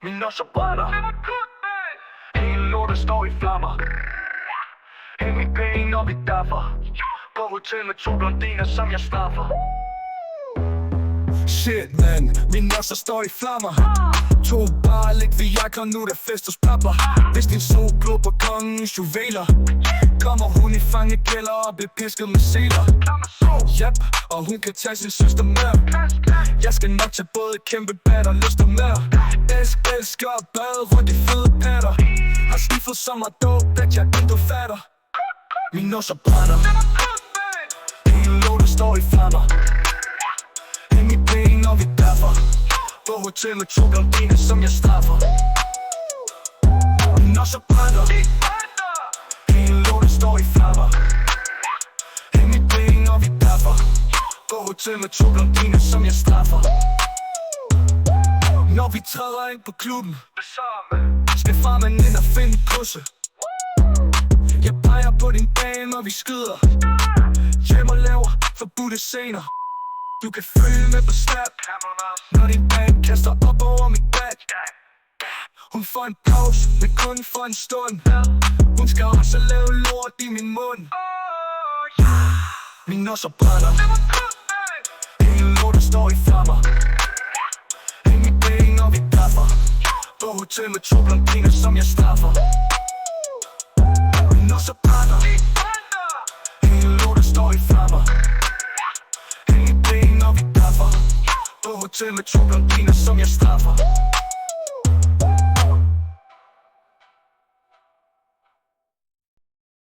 Min også brænder. Hele lortet står i flammer. Hæng mit ben op i daffer. På hotel med 2 blondiner, som jeg straffer. Shit man, min også står i flammer. 2 bare lidt ved jakker, nu der fest hos papper. Hvis din sol blå på kongens juveler, kommer hun i fangekælder og bliver pisket med seler. Yep, og hun kan tage sin søster med. Jeg skal nok tage både kæmpe bat og lyster med. Elsker at bade rundt i fede patter. Har sniffet så meget dope, at jeg intet fatter. Min også brænder. Hele lortet står i flammer. Hæng mit ben og vi daffer. På hotel med 2 blondiner, som jeg straffer. Min også brænder. Hele lortet står i flammer. Hæng mit ben og vi daffer. På hotel med 2 blondiner, som jeg straffer. Når vi træder ind på klubben, skal farmand ind og finde kusse. Jeg peger på din bane, og vi skyder. Hjem og laver forbudte scener. Du kan følge med på snap, når din band kaster op over mit back. Hun får en pause, men kun for en stund. Hun skal også lave lort i min mund. Min nosser brænder. Hele lortet står i flammer. Hæng mit ben og vi daffer. På hotel med 2 blondiner, som jeg straffer. Min nosser brænder. Hele lortet står i flammer. Hæng mit ben og vi daffer. På hotel med 2 blondiner, som jeg straffer.